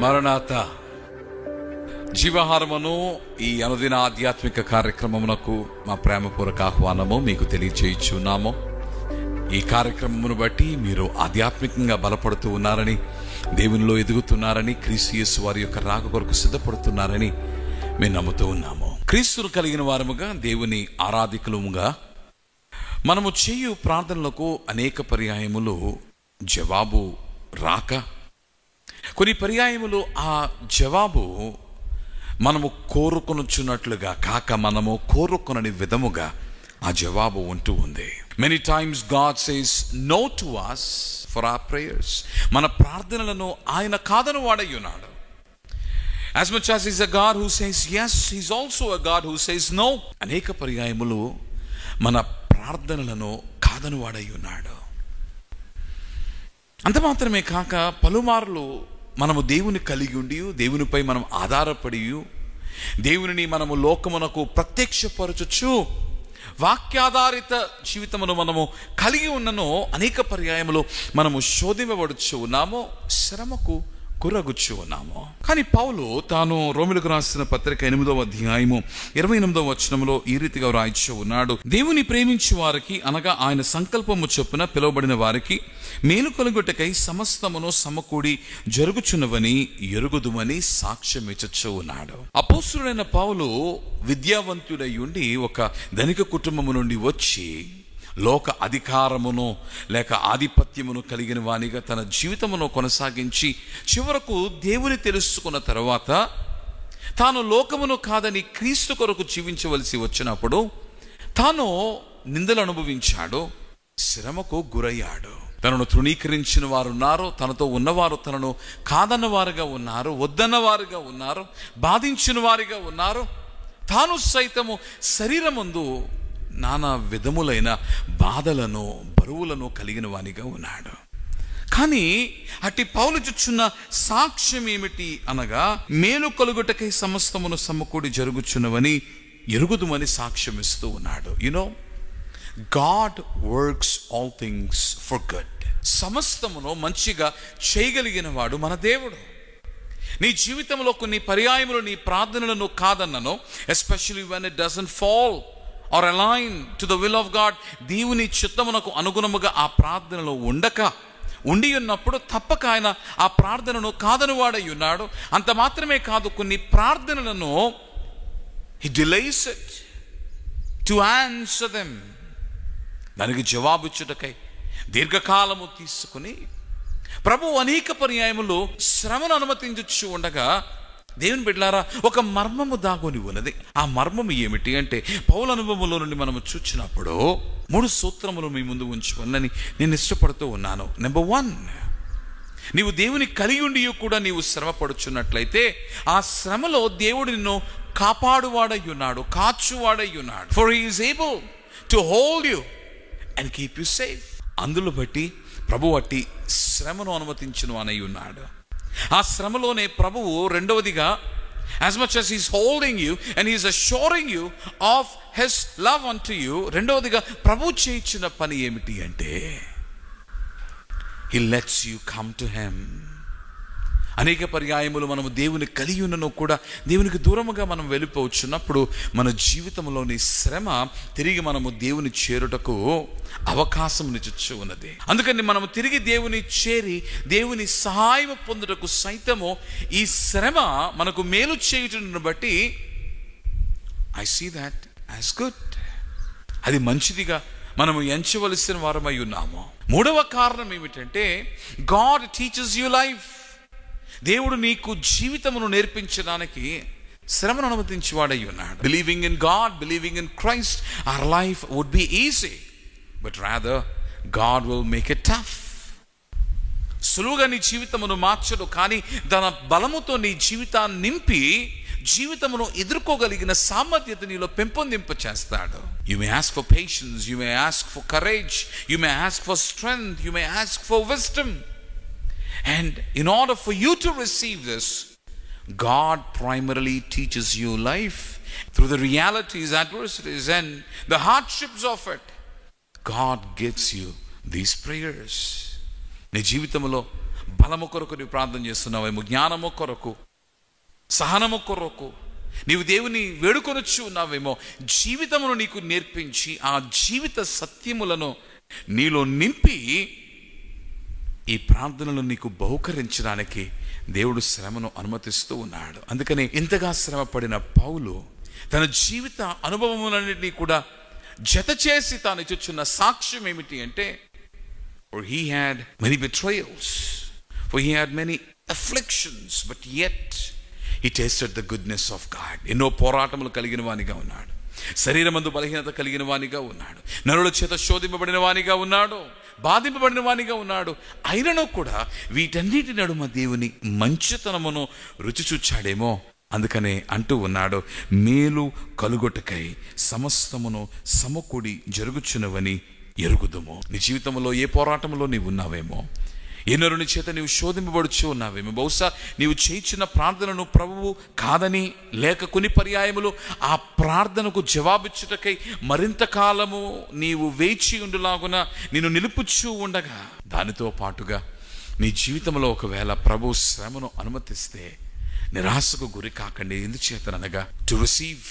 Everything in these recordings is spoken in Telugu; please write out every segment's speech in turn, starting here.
మరణాత జీవహారమును ఈ అనుదిన ఆధ్యాత్మిక కార్యక్రమమునకు మా ప్రేమపూర్వక ఆహ్వానము మీకు తెలియచేయుచున్నాము. ఈ కార్యక్రమమును బట్టి మీరు ఆధ్యాత్మికంగా బలపడుతూ ఉన్నారని, దేవునిలో ఎదుగుతున్నారని, క్రీస్తు యేసు వారి యొక్క రాక కొరకు సిద్ధపడుతున్నారని మేము నమ్ముతూ ఉన్నాము. క్రీస్తును కలిగిన వారముగా, దేవుని ఆరాధికులముగా మనము చేయు ప్రార్థనలకు అనేక పర్యాయములు జవాబు రాక, కొన్ని పర్యాయములు ఆ జవాబు మనము కోరుకొనుచున్నట్లుగా కాక, మనము కోరుకొనని విధముగా ఆ జవాబు ఉంటూ ఉంది. Many times God says no to us for our prayers. మన ప్రార్థనలను ఆయన కాదని వాడై ఉన్నాడు. As much as he's a God who says yes, he's also a God who says no. అనేక పర్యాయములు మన ప్రార్థనలను కాదని వాడై ఉన్నాడు. అంత మాత్రమే కాక, పలుమార్లు మనము దేవుని కలిగి ఉండి, దేవునిపై మనం ఆధారపడి, దేవునిని మనము లోకమునకు ప్రత్యక్షపరచుచు వాక్యాధారిత జీవితమును మనము కలిగి ఉన్నను అనేక పర్యాయములు మనము శోధింపబడుచు ఉన్నాము, శ్రమకు గురగుచ్చు ఉన్నాము. కానీ పౌలు తాను రోమిలకు రాసిన పత్రిక 8వ అధ్యాయము 28వ వచనంలో ఈ రీతిగా రాయిచూ ఉన్నాడు: దేవుని ప్రేమించు వారికి, అనగా ఆయన సంకల్పము చొప్పున పిలువబడిన వారికి మేలు కలుగుటకై సమస్తమును సమకూడి జరుగుచున్నవని ఎరుగుదుమని సాక్ష్యం ఇచ్చచ్చు ఉన్నాడు. అపోస్తలుడైన పౌలు విద్యావంతుడై ఉండి ఒక ధనిక కుటుంబము నుండి వచ్చి లోక అధికారమును లేక ఆధిపత్యమును కలిగిన వానిగా తన జీవితమును కొనసాగించి చివరకు దేవుని తెలుసుకున్న తర్వాత తాను లోకమును కాదని క్రీస్తు కొరకు జీవించవలసి వచ్చినప్పుడు తాను నిందలు అనుభవించాడు, శ్రమకు గురయ్యాడు. తనను తృణీకరించిన వారు ఉన్నారు, తనతో ఉన్నవారు తనను కాదన్న వారుగా ఉన్నారు, వద్దన్న వారుగా ఉన్నారు, బాధించిన వారిగా ఉన్నారు. తాను సైతము శరీరమందు నానా విధములైన బాధలను, బరువులను కలిగిన వానిగా ఉన్నాడు. కానీ అట్టి పౌలు చూచున్న సాక్ష్యం ఏమిటి అనగా, మేలు కలుగుటకై సమస్తమును సమకూడి జరుగుచున్నవని ఎరుగుదుమని సాక్ష్యం ఇస్తూ ఉన్నాడు. God works all things for good. సమస్తమును మంచిగా చేయగలిగిన వాడు మన దేవుడు. నీ జీవితంలో కొన్ని పర్యాయములు నీ ప్రార్థనలను కాదన్నను, especially when it doesn't fall or align to the will of God, దేవుని చిత్తమునకు అనుగుణముగా ఆ ప్రార్థనలో ఉండి ఉన్నప్పుడు తప్పక ఆయన ఆ ప్రార్థనను కాదని వాడై ఉన్నాడు. అంత మాత్రమే కాదు, కొన్ని ప్రార్థనలను he delays it to answer them. దానికి జవాబిచ్చుటకై దీర్ఘకాలము తీసుకుని ప్రభు అనేక పర్యాయములు శ్రమను అనుమతించు ఉండగా, దేవుని బిడ్డలారా, ఒక మర్మము దాగుని ఉన్నది. ఆ మర్మము ఏమిటి అంటే, పౌలు అనుభవంలో నుండి మనము చూచినప్పుడు 3 సూత్రములు మీ ముందు ఉంచుకోవాలని నేను ఇష్టపడుతూ ఉన్నాను. నెంబర్ 1, నీవు దేవుని కలిగి ఉండి కూడా నీవు శ్రమ పడుచున్నట్లయితే ఆ శ్రమలో దేవుడు నిన్ను కాపాడువాడై ఉన్నాడు, కాచువాడై ఉన్నాడు. For he is able to hold you and keep you safe. అందులో బట్టి ప్రభు అట్టి శ్రమను అనుమతించును అని ఉన్నాడు. ఆ శ్రమలోనే ప్రభువు రెండవదిగా, as much as he's holding you and he's assuring you of his love unto you, రెండవదిగా ప్రభు చేయించిన పని ఏమిటి అంటే, he lets you come to him. అనేక పర్యాయములు మనము దేవుని కలిగి ఉన్నను కూడా దేవునికి దూరముగా మనం వెళ్ళిపోవచ్చున్నప్పుడు మన జీవితంలోని శ్రమ తిరిగి మనము దేవుని చేరుటకు అవకాశం నిచ్చు ఉన్నది. అందుకని మనము తిరిగి దేవుని చేరి దేవుని సహాయం పొందుటకు సైతము ఈ శ్రమ మనకు మేలు చేయుటను బట్టి I see that as good. అది మంచిదిగా మనము ఎంచవలసిన వారమై ఉన్నాము. 3వ కారణం ఏమిటంటే, గాడ్ టీచర్స్ యూ లైఫ్. దేవుడు నీకు జీవితమును నేర్పించడానికి శ్రమను అనుమతించేవాడై ఉన్నాడు. Believing in God, believing in Christ, our life would be easy, but rather God will make it tough. సులువుగా నీ జీవితమును మార్చడు, కానీ తన బలముతో నీ జీవితాన్ని నింపి జీవితమును ఎదుర్కోగలిగిన సామర్థ్యత నీలో పెంపొందింప చేస్తాడు. You may ask for patience, you may ask for courage, you may ask for strength, you may ask for wisdom. And in order for you to receive this, God primarily teaches you life through the realities, adversities and the hardships of it. God gives you these prayers. నీ జీవితంలో బలము కొరకు నీవు ప్రార్థన చేస్తున్నావేమో, జ్ఞానము కొరకు, సహనము కొరకు నీవు దేవుని వేడుకొనొచ్చు ఉన్నావేమో. జీవితమును నీకు నేర్పించి ఆ జీవిత సత్యములను నీలో నింపి ఈ ప్రార్థనలు నీకు బహుకరించడానికి దేవుడు శ్రమను అనుమతిస్తూ ఉన్నాడు. అందుకని ఇంతగా శ్రమ పడిన పౌలు తన జీవిత అనుభవములన్నింటినీ కూడా జత చేసి తాను ఇచ్చుచున్న సాక్ష్యం ఏమిటి అంటే, for he had many betrayals, for he had many afflictions, but yet he tasted the goodness of God. ఎన్నో పోరాటములు కలిగిన వానిగా ఉన్నాడు, శరీరమందు బలహీనత కలిగిన వానిగా ఉన్నాడు, నరుల చేత శోధింపబడిన వానిగా ఉన్నాడు, బాధింపబడిన వానిగా ఉన్నాడు. అయినను కూడా వీటన్నిటి నడుమ దేవుని మంచితనమును రుచి చూచాడేమో. అందుకనే అంటూ ఉన్నాడు, మేలు కలుగొట్టకై సమస్తమును సమకూడి జరుగుచున్నవని ఎరుగుదుము. నీ జీవితంలో ఏ పోరాటంలో నీవు ఉన్నావేమో, ఏ నరుని చేత నీవు శోధింపబడుచు ఉన్నావేమో, బహుశా నీవు చేయించిన ప్రార్థనను ప్రభువు కాదని, లేక కొన్ని పర్యాయములు ఆ ప్రార్థనకు జవాబిచ్చుటకై మరింత కాలము నీవు వేచి ఉండులాగున నిన్ను నిలుపుచూ ఉండగా, దానితో పాటుగా నీ జీవితంలో ఒకవేళ ప్రభు శ్రమను అనుమతిస్తే నిరాశకు గురి కాకండి. ఎందుచేతనగా టు రిసీవ్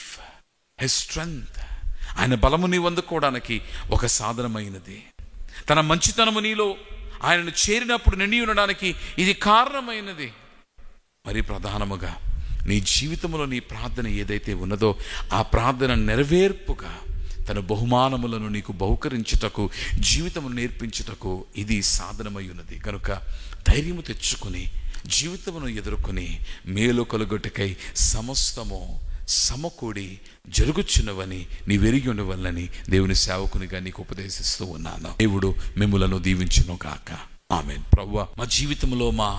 హిస్ స్ట్రెంగ్త్, ఆయన బలము నీవు అందుకోవడానికి ఒక సాధనమైనది. తన మంచితనము నీలో ఆయనను చేరినప్పుడు నిండి ఉండడానికి ఇది కారణమైనది. మరి ప్రధానముగా నీ జీవితంలో నీ ప్రార్థన ఏదైతే ఉన్నదో ఆ ప్రార్థన నెరవేర్పుగా తన బహుమానములను నీకు బహుకరించుటకు, జీవితము నేర్పించుటకు ఇది సాధనమై ఉన్నది. కనుక ధైర్యము తెచ్చుకొని జీవితమును ఎదుర్కొని మేలు కలుగొట్టకై సమస్తము సమకూడి జరుగుచున్నవని నీ వెరిగి ఉండవల్లని దేవుని సేవకునిగా నీకు ఉపదేశిస్తూ ఉన్నాను. దేవుడు మిమ్ములను దీవించును గాక. ఆమేన్. ప్రభువా, మా జీవితంలో మా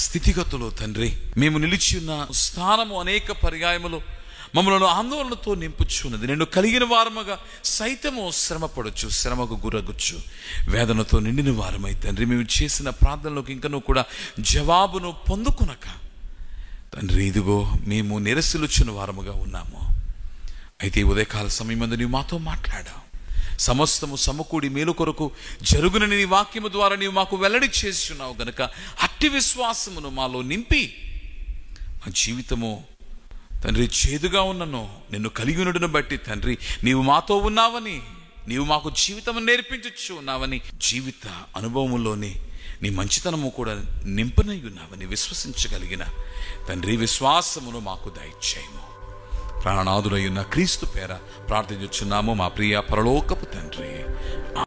స్థితిగతులు తండ్రి, మేము నిలిచి ఉన్న స్థానము అనేక పర్యాయములు మమ్మలను ఆందోళనతో నింపుచున్నది. నేను కలిగిన వారముగా సైతము శ్రమపడచ్చు, శ్రమకు గురగొచ్చు, వేదనతో నిండిన వారమై తండ్రి మేము చేసిన ప్రార్థనలకు ఇంకనూ కూడా జవాబును పొందుకునక తండ్రి ఇదిగో మేము నిరసిలుచున్న వారముగా ఉన్నాము. అయితే ఉదయకాల సమయమందు నీవు మాతో మాట్లాడావు. సమస్తము సమకూడి మేలు కొరకు జరుగునని నీ వాక్యము ద్వారా నీవు మాకు వెల్లడి చేస్తున్నావు గనుక అట్టి విశ్వాసమును మాలో నింపి మా జీవితము తండ్రి చేదుగా ఉన్నను నిన్ను కలిగి ఉండడం బట్టి తండ్రి నీవు మాతో ఉన్నావని, నీవు మాకు జీవితం నేర్పించచ్చు ఉన్నావని, జీవిత అనుభవములోని నీ మంచితనము కూడా నింపనై ఉన్నావని విశ్వసించగలిగిన తండ్రి విశ్వాసమును మాకు దయచేయము. ప్రాణనాథుడై ఉన్న క్రీస్తు పేర ప్రార్థించుచున్నాము మా ప్రియ పరలోకపు తండ్రి.